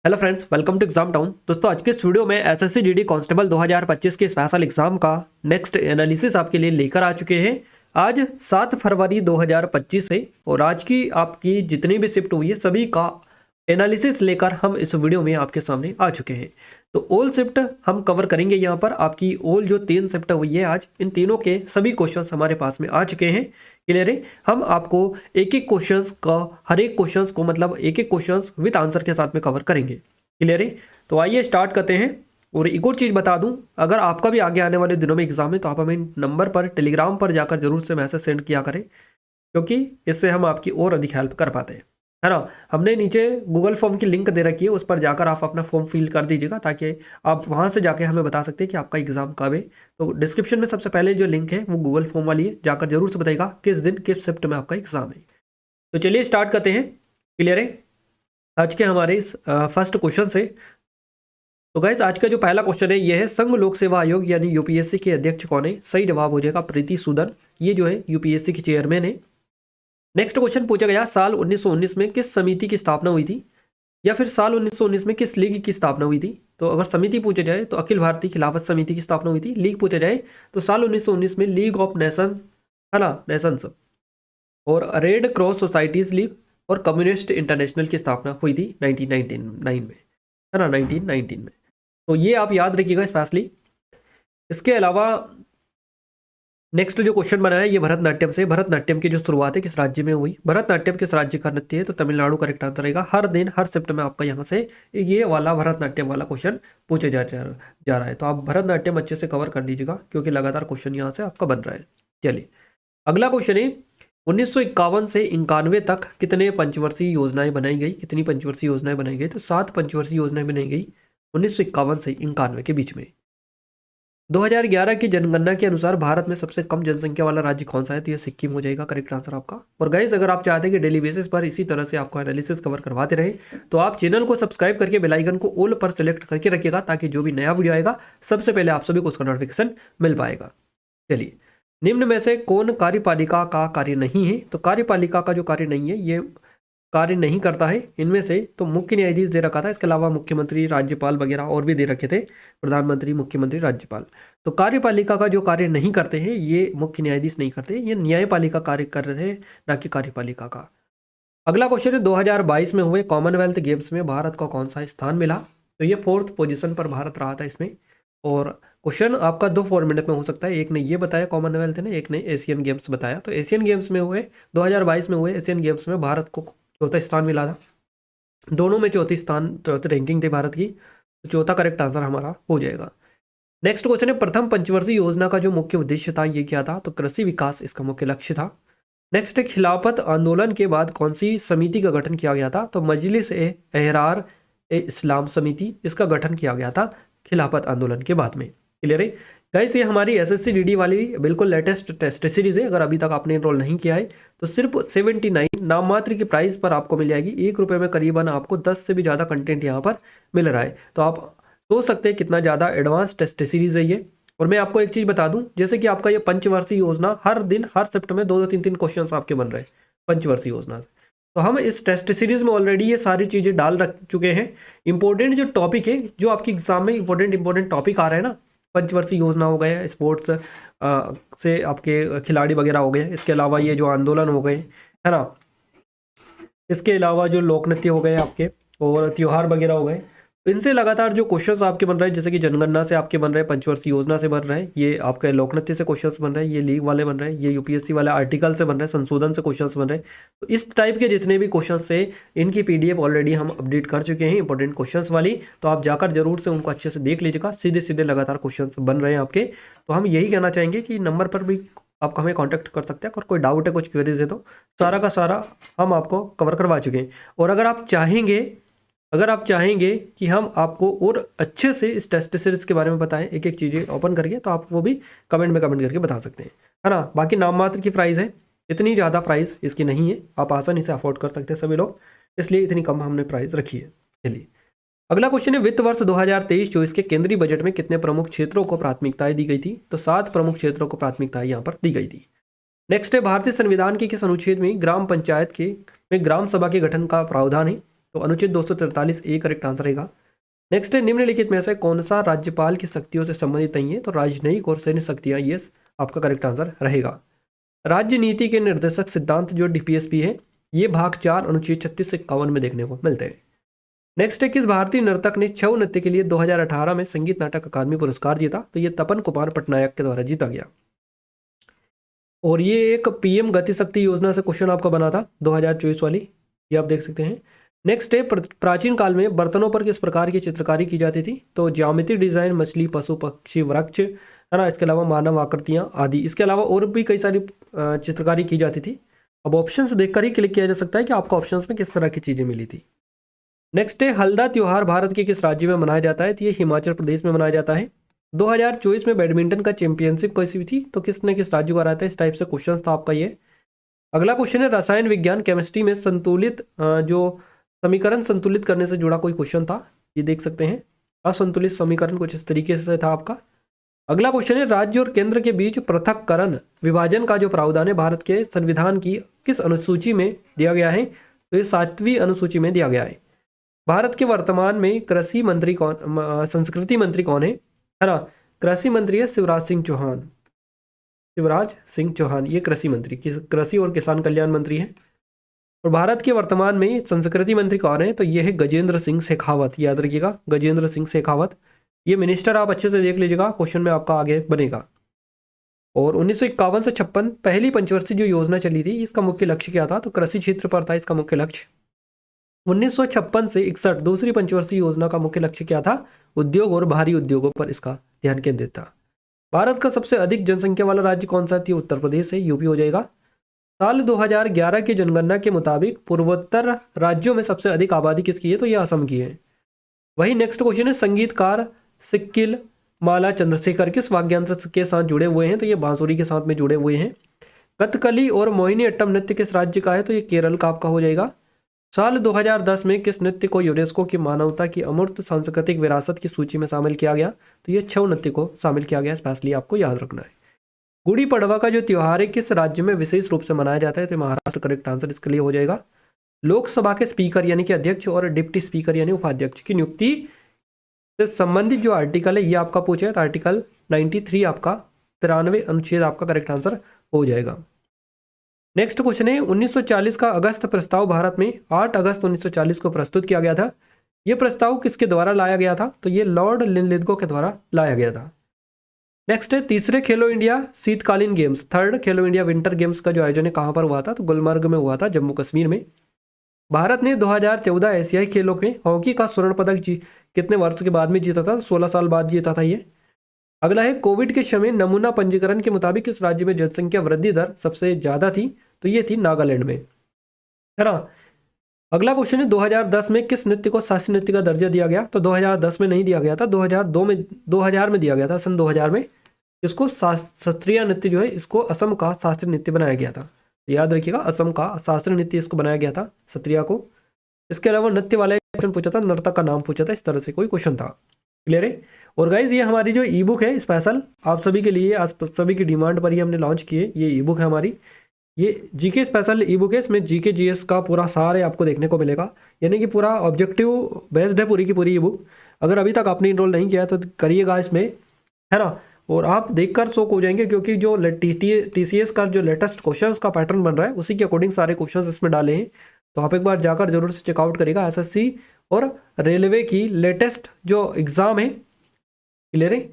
Hello friends, welcome to exam town. दोस्तों, आज के इस वीडियो में एसएससी जीडी कांस्टेबल 2025 के स्पेशल एग्जाम का नेक्स्ट एनालिसिस आपके लिए लेकर आ चुके हैं। आज 7 फरवरी 2025 है और आज की आपकी जितनी भी शिफ्ट हुई है सभी का एनालिसिस लेकर हम इस वीडियो में आपके सामने आ चुके हैं। तो ऑल शिफ्ट हम कवर करेंगे। यहाँ पर आपकी ऑल जो 3 शिफ्ट हुई है आज, इन तीनों के सभी क्वेश्चन हमारे पास में आ चुके हैं। क्लियर है? हम आपको एक एक क्वेश्चंस का, हर एक क्वेश्चंस को मतलब एक एक क्वेश्चंस विद आंसर के साथ में कवर करेंगे। क्लियर है? तो आइए स्टार्ट करते हैं। और एक और चीज़ बता दूं, अगर आपका भी आगे आने वाले दिनों में एग्जाम है तो आप हमें नंबर पर टेलीग्राम पर जाकर जरूर से मैसेज सेंड किया करें, क्योंकि इससे हम आपकी और अधिक हेल्प कर पाते हैं, है ना। हमने नीचे गूगल फॉर्म की लिंक दे रखी है, उस पर जाकर आप अपना फॉर्म फिल कर दीजिएगा ताकि आप वहां से जाके हमें बता सकते हैं कि आपका एग्जाम कब है। तो डिस्क्रिप्शन में सबसे पहले जो लिंक है वो गूगल फॉर्म वाली है, जाकर जरूर से बताइएगा किस दिन किस शिफ्ट में आपका एग्जाम है। तो चलिए स्टार्ट करते हैं। क्लियर है? आज के हमारे इस फर्स्ट क्वेश्चन से। तो गाइस, आज का जो पहला क्वेश्चन है ये है, संघ लोक सेवा आयोग यानी यूपीएससी के अध्यक्ष कौन है? सही जवाब हो जाएगा प्रीति सूदन। ये जो है यूपीएससी की चेयरमैन है। नेक्स्ट क्वेश्चन पूछा गया, साल 1919 में किस समिति की स्थापना हुई थी, या फिर साल 1919 में किस लीग की स्थापना हुई थी? तो अगर समिति पूछा जाए तो अखिल भारतीय खिलाफत समिति की स्थापना हुई थी। लीग पूछा जाए तो साल 1919 में लीग ऑफ नेशंस, है ना, नेशंस, और रेड क्रॉस सोसाइटीज लीग और कम्युनिस्ट इंटरनेशनल की स्थापना हुई थी 1999 में, है ना, 1919 में। तो ये आप याद रखिएगा स्पेशली। इसके अलावा नेक्स्ट जो क्वेश्चन बनाया है ये भरतनाट्यम से। भरतनाट्यम की जो शुरुआत है किस राज्य में हुई? भरतनाट्यम किस राज्य का नृत्य है? तो तमिलनाडु करेक्ट आंसर रहेगा। हर दिन हर शिफ्ट में आपका यहाँ से ये वाला भरतनाट्यम वाला क्वेश्चन पूछे जा रहा है, तो आप भरतनाट्यम अच्छे से कवर कर लीजिएगा क्योंकि लगातार क्वेश्चन यहाँ से आपका बन रहा है। चलिए अगला क्वेश्चन है, 1951 से 91 तक कितने पंचवर्षीय योजनाएं बनाई गई? कितनी पंचवर्षीय योजनाएं बनाई गई? तो 7 पंचवर्षीय योजनाएं बनाई गई 1951 से 91 के बीच में। 2011 की जनगणना के अनुसार भारत में सबसे कम जनसंख्या वाला राज्य कौन सा है? तो ये सिक्किम हो जाएगा करेक्ट आंसर आपका। और गाइस, अगर आप चाहते हैं कि डेली बेसिस पर इसी तरह से आपको एनालिसिस कवर करवाते रहे तो आप चैनल को सब्सक्राइब करके बेल आइकन को ऑल पर सेलेक्ट करके रखिएगा, ताकि जो भी नया वीडियो आएगा सबसे पहले आप सभी को उसका नोटिफिकेशन मिल पाएगा। चलिए, निम्न में से कौन कार्यपालिका का कार्य नहीं है? तो कार्यपालिका का जो कार्य नहीं है, ये कार्य नहीं करता है इनमें से तो मुख्य न्यायाधीश दे रखा था, इसके अलावा मुख्यमंत्री, राज्यपाल वगैरह और भी दे रखे थे, प्रधानमंत्री, मुख्यमंत्री, राज्यपाल। तो कार्यपालिका का जो कार्य नहीं करते हैं ये मुख्य न्यायाधीश नहीं करते, ये न्यायपालिका कार्य कर रहे हैं, ना कि कार्यपालिका का। अगला क्वेश्चन है, 2022 में हुए कॉमनवेल्थ गेम्स में भारत को कौन सा स्थान मिला? तो ये 4th पोजीशन पर भारत रहा था इसमें। और क्वेश्चन आपका 2 फॉर्मेट में हो सकता है, एक ने ये बताया कॉमनवेल्थ ने, एक ने एशियन गेम्स बताया। तो एशियन गेम्स में हुए 2022 में हुए एशियन गेम्स में भारत को चौथा स्थान मिला था। दोनों में चौथी रैंकिंग थी भारत की, तो चौथा करेक्ट आंसर हमारा हो जाएगा। नेक्स्ट क्वेश्चन है, प्रथम पंचवर्षीय योजना का जो मुख्य उद्देश्य था ये क्या था? तो कृषि विकास इसका मुख्य लक्ष्य था। नेक्स्ट है, खिलाफत आंदोलन के बाद कौन सी समिति का गठन किया गया था? तो मजलिस ए एहरार ए इस्लाम समिति, इसका गठन किया गया था खिलाफत आंदोलन के बाद में। क्लियर है गाइस? ये हमारी एसएससी जीडी वाली बिल्कुल लेटेस्ट टेस्ट सीरीज है। अगर अभी तक आपने एनरोल नहीं किया है तो सिर्फ 79 नाम मात्र की प्राइस पर आपको मिल जाएगी। 1 रुपये में करीबन आपको 10 से भी ज़्यादा कंटेंट यहाँ पर मिल रहा है। तो आप सोच सकते हैं कितना ज़्यादा एडवांस टेस्ट सीरीज है ये। और मैं आपको एक चीज़ बता दूं, जैसे कि आपका ये पंचवर्षीय योजना हर दिन हर शिफ्ट में 2-2 3-3 क्वेश्चन आपके बन रहे हैं पंचवर्षीय योजना से। तो हम इस टेस्ट सीरीज में ऑलरेडी ये सारी चीज़ें डाल रख चुके हैं। इंपॉर्टेंट जो टॉपिक है, जो आपके एग्जाम में इंपॉर्टेंट टॉपिक आ रहे हैं ना, पंचवर्षीय योजना हो गए, स्पोर्ट्स से आपके खिलाड़ी वगैरह हो गए, इसके अलावा ये जो आंदोलन हो गए, है ना, इसके अलावा जो लोक नृत्य हो गए आपके और त्योहार वगैरह हो गए, तो इनसे लगातार जो क्वेश्चंस आपके बन रहे हैं, जैसे कि जनगणना से आपके बन रहे हैं, पंचवर्षीय योजना से बन रहे हैं, ये आपके लोक नृत्य से क्वेश्चंस बन रहे हैं, ये लीग वाले बन रहे हैं, ये यूपीएससी वाले आर्टिकल से बन रहे हैं, संशोधन से क्वेश्चंस बन रहे हैं। तो इस टाइप के जितने भी क्वेश्चंस है इनकी पीडीएफ ऑलरेडी हम अपडेट कर चुके हैं, इंपॉर्टेंट क्वेश्चंस वाली। तो आप जाकर जरूर से उनको अच्छे से देख लीजिएगा, सीधे सीधे लगातार क्वेश्चन बन रहे हैं आपके। तो हम यही कहना चाहेंगे कि नंबर पर भी आप हमें कांटेक्ट कर सकते हैं, अगर कोई डाउट है, कुछ क्वेरीज है तो सारा का सारा हम आपको कवर करवा चुके हैं। और अगर आप चाहेंगे कि हम आपको और अच्छे से इस टेस्ट सीरीज के बारे में बताएं, एक एक चीज़ें ओपन करके, तो आप वो भी कमेंट में कमेंट करके बता सकते हैं, है ना। बाकी नाम मात्र की प्राइस है, इतनी ज़्यादा प्राइस इसकी नहीं है, आप आसानी से अफोर्ड कर सकते हैं सभी लोग, इसलिए इतनी कम हमने प्राइस रखी है। चलिए अगला क्वेश्चन है, वित्त वर्ष 2023-24 के केंद्रीय बजट में कितने प्रमुख क्षेत्रों को प्राथमिकताएं दी गई थी? तो 7 प्रमुख क्षेत्रों को प्राथमिकताएं यहाँ पर दी गई थी। नेक्स्ट है, भारतीय संविधान के किस अनुच्छेद में ग्राम पंचायत में ग्राम सभा के गठन का प्रावधान है? तो अनुच्छेद 243 ए करेक्ट आंसर रहेगा। नेक्स्ट है निम्नलिखित में से कौन सा राज्यपाल की शक्तियों से संबंधित नहीं है, तो राजनयिक और सैन्य शक्तियां, ये आपका करेक्ट आंसर रहेगा। राज्य नीति के निर्देशक सिद्धांत जो डीपीएसपी है, ये भाग 4 अनुच्छेद 36 से 51 में देखने को मिलते हैं। नेक्स्ट है किस भारतीय नर्तक ने छऊ नृत्य के लिए 2018 में संगीत नाटक अकादमी पुरस्कार जीता, तो ये तपन कुमार पटनायक के द्वारा जीता गया। और ये एक पीएम गति शक्ति योजना से क्वेश्चन आपका बना था 2024 वाली, ये आप देख सकते हैं। नेक्स्ट है प्राचीन काल में बर्तनों पर किस प्रकार की चित्रकारी की जाती थी, तो ज्यामिति डिजाइन, मछली, पशु, पक्षी, वृक्ष, है ना, इसके अलावा मानव आकृतियां आदि। इसके अलावा और भी कई सारी चित्रकारी की जाती थी। अब ऑप्शंस देखकर ही क्लिक किया जा सकता है कि आपको ऑप्शंस में किस तरह की चीजें मिली थी। नेक्स्ट है हल्दा त्योहार भारत के किस राज्य में मनाया जाता है, तो ये हिमाचल प्रदेश में मनाया जाता है। 2024 में बैडमिंटन का चैंपियनशिप कैसी हुई थी, तो किसने किस राज्य को हराया था, इस टाइप से क्वेश्चन था आपका ये। अगला क्वेश्चन है रसायन विज्ञान केमिस्ट्री में संतुलित जो समीकरण संतुलित करने से जुड़ा कोई क्वेश्चन था, ये देख सकते हैं। असंतुलित समीकरण कुछ इस तरीके से था आपका। अगला क्वेश्चन है राज्य और केंद्र के बीच पृथक्करण विभाजन का जो प्रावधान है भारत के संविधान की किस अनुसूची में दिया गया है, तो ये 7वीं अनुसूची में दिया गया है। भारत के वर्तमान में कृषि मंत्री कौन, संस्कृति मंत्री कौन है ना, कृषि मंत्री है शिवराज सिंह चौहान। शिवराज सिंह चौहान ये कृषि मंत्री, कृषि और किसान कल्याण मंत्री हैं। और भारत के वर्तमान में संस्कृति मंत्री कौन है, तो ये है गजेंद्र सिंह शेखावत, याद रखिएगा गजेंद्र सिंह शेखावत। ये मिनिस्टर आप अच्छे से देख लीजिएगा, क्वेश्चन में आपका आगे बनेगा। और 1951 से 56 पहली पंचवर्षीय जो योजना चली थी, इसका मुख्य लक्ष्य क्या था, तो कृषि क्षेत्र पर था इसका मुख्य लक्ष्य। 1956 से 61 दूसरी पंचवर्षीय योजना का मुख्य लक्ष्य क्या था, उद्योग और भारी उद्योगों पर इसका ध्यान केंद्रित था। भारत का सबसे अधिक जनसंख्या वाला राज्य कौन सा थी, उत्तर प्रदेश है, यूपी हो जाएगा। साल 2011 की जनगणना के मुताबिक पूर्वोत्तर राज्यों में सबसे अधिक आबादी किसकी है, तो यह असम की है। वही नेक्स्ट क्वेश्चन है संगीतकार सिक्किल माला चंद्रशेखर किस वाद्ययंत्र के साथ जुड़े हुए हैं, तो ये बांसुरी के साथ में जुड़े हुए हैं। कथकली और मोहिनी अट्टम नृत्य किस राज्य का है, तो ये केरल का आपका हो जाएगा। साल 2010 में किस नृत्य को यूनेस्को की मानवता की अमूर्त सांस्कृतिक विरासत की सूची में शामिल किया गया, तो ये छऊ नृत्य को शामिल किया गया, स्पेशली आपको याद रखना है। गुड़ी पड़वा का जो त्योहार है किस राज्य में विशेष रूप से मनाया जाता है, तो महाराष्ट्र करेक्ट आंसर इसके लिए हो जाएगा। लोकसभा के स्पीकर यानी कि अध्यक्ष और डिप्टी स्पीकर यानी उपाध्यक्ष की नियुक्ति से संबंधित जो आर्टिकल है ये आपका पूछा है, तो आर्टिकल 93 आपका 93 अनुच्छेद आपका करेक्ट आंसर हो जाएगा। नेक्स्ट क्वेश्चन है 1940 का अगस्त प्रस्ताव भारत में 8 अगस्त 1940 को प्रस्तुत किया गया था। यह प्रस्ताव किसके द्वारा लाया गया था, तो ये लॉर्ड लिनलिथगो के द्वारा लाया गया था। नेक्स्ट है तीसरे खेलो इंडिया शीतकालीन गेम्स, थर्ड खेलो इंडिया विंटर गेम्स का जो आयोजन है कहां पर हुआ था, तो गुलमर्ग में हुआ था, जम्मू कश्मीर में। भारत ने 2014 एशियाई खेलों में हॉकी का स्वर्ण पदक कितने वर्ष के बाद में जीता था, 16 साल बाद जीता था ये। अगला है कोविड के समय नमूना पंजीकरण के मुताबिक किस राज्य में जनसंख्या वृद्धि दर सबसे ज्यादा थी, तो ये थी नागालैंड में, है ना। अगला क्वेश्चन है 2010 में किस नृत्य को शास्त्रीय नृत्य का दर्जा दिया गया, तो 2010 में नहीं दिया गया था, 2000 में दिया गया था, सन 2000 में इसको शास्त्रीय नृत्य जो है इसको असम का शास्त्रीय नृत्य बनाया गया था। याद रखिएगा असम का शास्त्रीय नृत्य इसको बनाया गया था सत्रिया को। इसके अलावा नृत्य वाला क्वेश्चन पूछा था, नर्तक का नाम पूछा था, इस तरह से कोई क्वेश्चन था। क्लियर है। और गाइज ये हमारी जो ई बुक है स्पेशल आप सभी के लिए, आप सभी की डिमांड पर ही हमने लॉन्च की है। ये ई बुक है हमारी, ये जीके स्पेशल ई बुक है, इसमें जीके जीएस का पूरा सार है आपको देखने को मिलेगा, यानी कि पूरा ऑब्जेक्टिव बेस्ड है पूरी की पूरी ई बुक। अगर अभी तक आपने इनरोल नहीं किया तो करिएगा इसमें, है ना। और आप देखकर शॉक हो जाएंगे क्योंकि जो टीसीएस का जो लेटेस्ट क्वेश्चंस का पैटर्न बन रहा है उसी के अकॉर्डिंग सारे क्वेश्चंस इसमें डाले हैं। तो आप एक बार जाकर जरूर से चेकआउट करिएगा। एसएससी और रेलवे की लेटेस्ट जो एग्ज़ाम है, क्लियर है,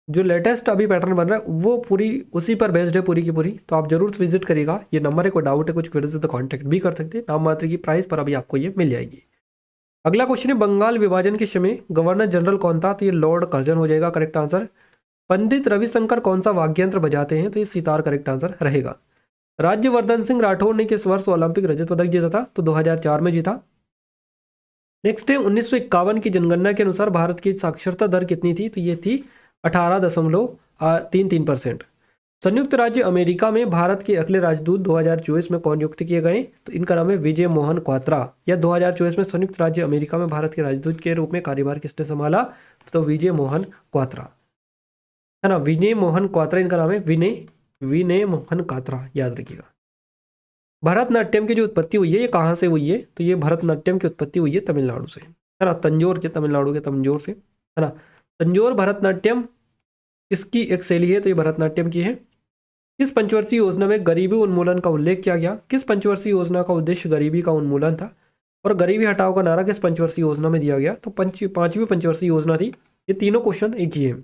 जो लेटेस्ट अभी पैटर्न बन रहा है वो पूरी उसी पर बेस्ड है पूरी की पूरी। तो आप जरूर से विजिट करिएगा। ये नंबर है, कोई डाउट है कुछ क्वेरी से तो कॉन्टैक्ट भी कर सकते हैं। नाम मात्र की प्राइस पर अभी आपको ये मिल जाएगी। अगला क्वेश्चन है बंगाल विभाजन के समय गवर्नर जनरल कौन था, तो ये लॉर्ड कर्जन हो जाएगा करेक्ट आंसर। पंडित रविशंकर कौन सा वाद्ययंत्र बजाते हैं, तो ये सितार करेक्ट आंसर रहेगा। राज्यवर्धन सिंह राठौर ने किस वर्ष ओलंपिक रजत पदक जीता था, तो 2004 में जीता। नेक्स्ट है 1951 की जनगणना के अनुसार भारत की साक्षरता दर कितनी थी, तो ये थी 18.33%। संयुक्त राज्य अमेरिका में भारत के अगले राजदूत 2024 में कौन नियुक्त किए गए, तो इनका नाम है विजय मोहन क्वात्रा। या 2024 में संयुक्त राज्य अमेरिका में भारत के राजदूत के रूप में कार्यभार किसने संभाला, तो विजय मोहन क्वात्रा, है ना। विनय मोहन क्वात्रा इनका नाम है, विनय मोहन क्वात्रा, याद रखिएगा। भरतनाट्यम की जो उत्पत्ति हुई है ये कहाँ से हुई है? तो ये भरतनाट्यम की उत्पत्ति हुई है तमिलनाडु से, है ना, तमिलनाडु के तंजौर से, है ना। तंजौर भरतनाट्यम किसकी एक शैली है? तो ये भरतनाट्यम की है। किस पंचवर्षीय योजना में गरीबी उन्मूलन का उल्लेख किया गया? किस पंचवर्षीय योजना का उद्देश्य गरीबी का उन्मूलन था? और गरीबी हटाओ का नारा किस पंचवर्षीय योजना में दिया गया? तो पांचवी पंचवर्षीय योजना थी। ये तीनों क्वेश्चन एक ही है।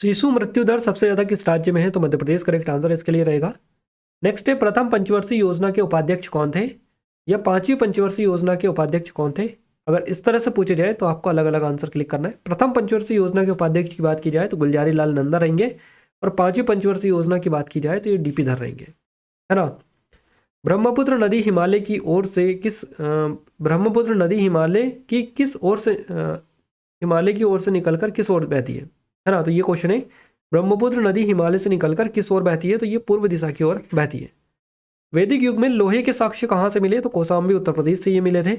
शिशु मृत्यु दर सबसे ज्यादा किस राज्य में है? तो मध्य प्रदेश करेक्ट आंसर इसके लिए रहेगा। नेक्स्ट है प्रथम पंचवर्षीय योजना के उपाध्यक्ष कौन थे? या पांचवी पंचवर्षीय योजना के उपाध्यक्ष कौन थे? अगर इस तरह से पूछे जाए तो आपको अलग अलग आंसर क्लिक करना है। प्रथम पंचवर्षीय योजना के उपाध्यक्ष की बात की जाए तो गुलजारी लाल नंदा रहेंगे, और पांचवी पंचवर्षीय योजना की बात की जाए तो ये डीपी धर रहेंगे, है ना। ब्रह्मपुत्र नदी हिमालय की ओर से ब्रह्मपुत्र नदी हिमालय की किस ओर से हिमालय की ओर से निकलकर किस ओर बहती है ना। तो ये क्वेश्चन है, ब्रह्मपुत्र नदी हिमालय से निकलकर किस ओर बहती है? तो ये पूर्व दिशा की ओर बहती है। वैदिक युग में लोहे के साक्ष्य कहाँ से मिले? तो कौशाम्बी उत्तर प्रदेश से ये मिले थे।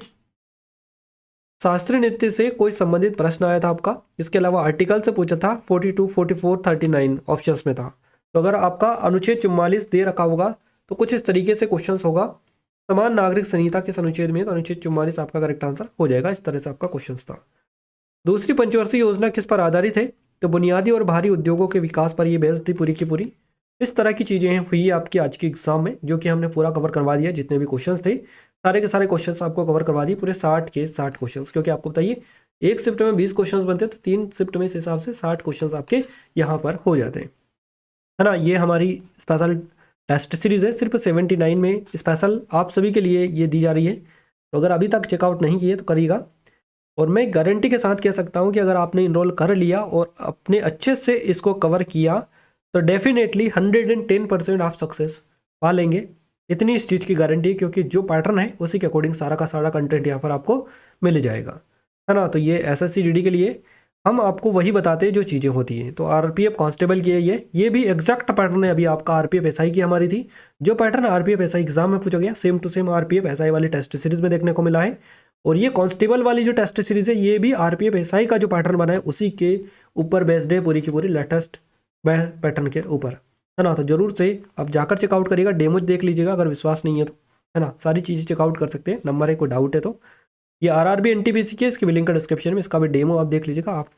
शास्त्रीय नृत्य से कोई संबंधित प्रश्न आया था आपका, इसके अलावा आर्टिकल से पूछा था 42, 44, 39 ऑप्शंस में था। तो अगर आपका अनुच्छेद 44 दे रखा होगा तो कुछ इस तरीके से क्वेश्चन होगा। समान नागरिक संहिता किस अनुच्छेद में? तो अनुच्छेद 44 आपका करेक्ट आंसर हो जाएगा। इस तरह से आपका क्वेश्चन था। दूसरी पंचवर्षीय योजना किस पर आधारित है? तो बुनियादी और भारी उद्योगों के विकास पर ये बेस्ड थी पूरी की पूरी। इस तरह की चीज़ें हुई आपकी आज की एग्जाम में, जो कि हमने पूरा कवर करवा दिया। जितने भी क्वेश्चंस थे सारे के सारे क्वेश्चंस आपको कवर करवा दिए, पूरे 60 के 60 क्वेश्चंस। क्योंकि आपको बताइए एक शिफ्ट में 20 क्वेश्चंस बनते हैं, तो 3 शिफ्ट में इस हिसाब से 60 क्वेश्चंस आपके यहाँ पर हो जाते हैं, है ना। ये हमारी स्पेशल टेस्ट सीरीज़ है, सिर्फ 79 में स्पेशल आप सभी के लिए ये दी जा रही है। तो अगर अभी तक चेकआउट नहीं किए तो करिएगा। और मैं गारंटी के साथ कह सकता हूँ कि अगर आपने इनरोल कर लिया और अपने अच्छे से इसको कवर किया तो डेफिनेटली 110% आप सक्सेस पा लेंगे। इतनी इस चीज़ की गारंटी है, क्योंकि जो पैटर्न है उसी के अकॉर्डिंग सारा का सारा कंटेंट यहाँ पर आपको मिल जाएगा, है ना। तो ये एसएससी जीडी के लिए हम आपको वही बताते हैं जो चीज़ें होती हैं। तो आरपीएफ कांस्टेबल की है ये भी एग्जैक्ट पैटर्न है। अभी आपका आरपीएफ एसआई की हमारी थी, जो पैटर्न आरपीएफ एसआई एग्जाम में पूछा गया same to same RPF SI वाली टेस्ट सीरीज में देखने को मिला है। और ये कांस्टेबल वाली जो टेस्ट सीरीज है ये भी आरपीएफ एसआई का जो पैटर्न बना है उसी के ऊपर बेस्ड है, पूरी की पूरी लेटेस्ट पैटर्न के ऊपर, है ना। तो जरूर से आप जाकर चेकआउट करिएगा, डेमो देख लीजिएगा अगर विश्वास नहीं है तो, है ना। सारी चीज़ें चेकआउट कर सकते हैं। नंबर है, कोई डाउट है तो ये आरआरबी एनटीपीसी के, इसकी भी लिंक है डिस्क्रिप्शन में, इसका भी डेमो आप देख लीजिएगा। आप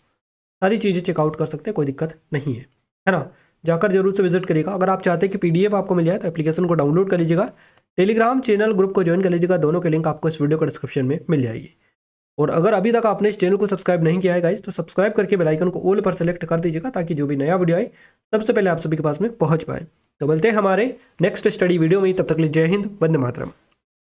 सारी चीज़ें चेकआउट कर सकते हैं, कोई दिक्कत नहीं है ना। जाकर जरूर से विजिट करिएगा। अगर आप चाहते हैं कि पीडीएफ आपको मिल जाए तो एप्लीकेशन को डाउनलोड कर लीजिएगा, टेलीग्राम चैनल ग्रुप को ज्वाइन कर लीजिएगा। दोनों के लिंक आपको इस वीडियो का डिस्क्रिप्शन में मिल जाएगी। और अगर अभी तक आपने इस चैनल को सब्सक्राइब नहीं किया है गाइस, तो सब्सक्राइब करके बेल आइकन को ऑल पर सेलेक्ट कर दीजिएगा, ताकि जो भी नया वीडियो आए सबसे पहले आप सभी के पास में पहुंच पाए। तो मिलते हैं हमारे नेक्स्ट स्टडी वीडियो में, तब तक के लिए जय हिंद, वंदे मातरम।